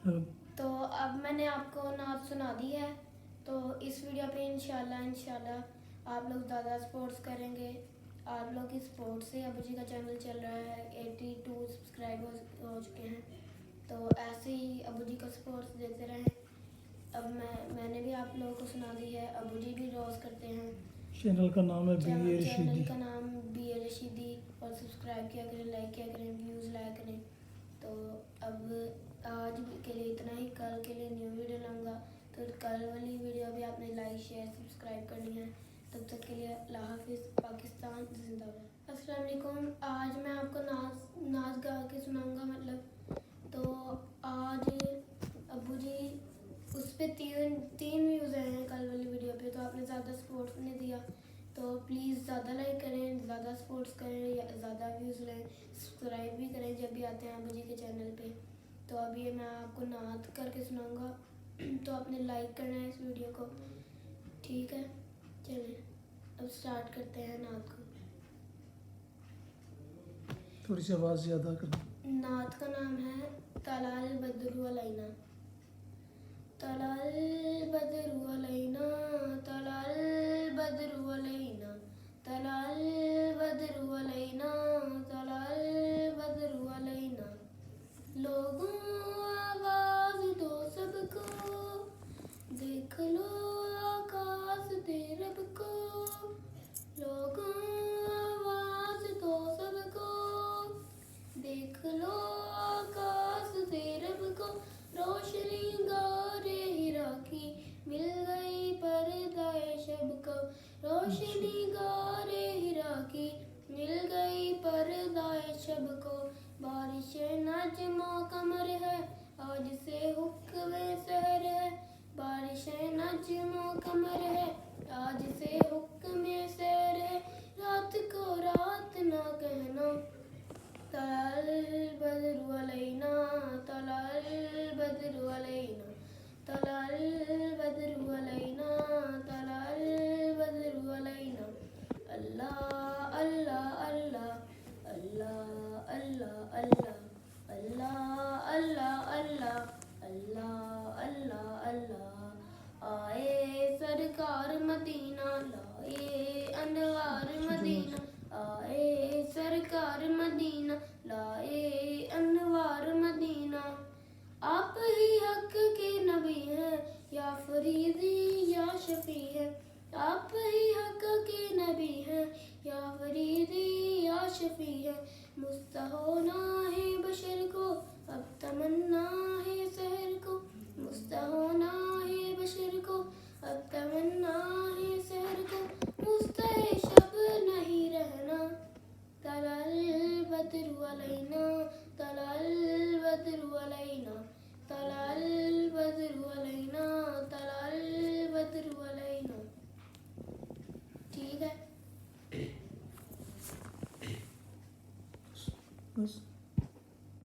تو اب میں نے آپ کو نعت سنا دی ہے، تو اس ویڈیو پہ انشاءاللہ آپ لوگ زیادہ سپورٹس کریں گے. آپ لوگ کی سپورٹ سے ابو جی کا چینل چل رہا ہے، 82 سبسکرائب ہو چکے ہیں. تو ایسے ہی ابو جی کا سپورٹس دیتے رہیں. اب میں نے بھی آپ لوگوں کو سنا دی ہے، ابو جی بھی روز کرتے ہیں. چینل کا نام ہے بی اے رشیدی. چینل کا نام بی اے رشیدی، اور سبسکرائب کیا کریں، لائک کیا کریں، ویوز لائک کریں. تو اب آج کے لیے اتنا ہی. کل کے لیے نیو ویڈیو لاؤں گا، تو کل والی ویڈیو بھی آپ نے لائک شیئر سبسکرائب کرنی ہے. تب تک کے لیے اللہ حافظ. پاکستان زندہ باد. السلام علیکم. آج میں آپ کو ناز گا کے سناؤں گا. مطلب تو آج ابو جی اس پہ تین ویوز آئے ہیں کل والی ویڈیو پہ، تو آپ نے زیادہ سپورٹ نہیں دیا. تو پلیز زیادہ لائک کریں، زیادہ سپورٹس کریں، زیادہ ویوز لیں، سبسکرائب بھی کریں جب بھی آتے ہیں ابو جی کے چینل پہ. تو ابھی میں آپ کو نعت کر کے سناؤں گا، تو آپ نے لائک کرنا ہے اس ویڈیو کو. ٹھیک ہے، چلیں اب سٹارٹ کرتے ہیں نعت کو. تھوڑی سی آواز زیادہ کر. نعت کا نام ہے طلع البدر علینا. طلع البدر علینا، طلع البدر علینا، طلع البدر علینا، طلع البدر علینا. لوگوں آواز دو سب کو، دیکھ لو آکاش دے رب کو. لوگوں آواز دو سب کو، دیکھ لو آکاش دے رب کو. روشنی گارے ہیرا کی مل گئی پردۂ شب کو. روشنی گارے ہیرا کی مل گئی پردۂ شب کو. بارش نجم و قمر ہے، آج سے حکم سحر ہے. بارش نجم و قمر ہے، آج سے حکم سحر ہے. رات کو رات نہ کہنا، طلع البدر علینا، طلع البدر علینا، طلع البدر علینا، طلع البدر علینا. اللہ اللہ اللہ، اللہ اللہ اللہ، اللہ اللہ اللہ، اللہ اللہ اللہ. آئے سرکار مدینہ، لائے انوار مدینہ. آئے سرکار مدینہ، لائے انوار مدینہ. آپ ہی حق کے نبی ہیں، یا فریدی یا شفیع ہے. آپ ہی حق کے نبی ہیں، یا فریدی یا شفیع ہے. مستہونا ہے بشر کو، اب تمنا ہے سحر کو. مستہونا ہے بشر کو، اب تمنا ہے سحر کو. مستحِ شب نہیں رہنا، طلع البدر علینا، طلع البدر علینا، طلع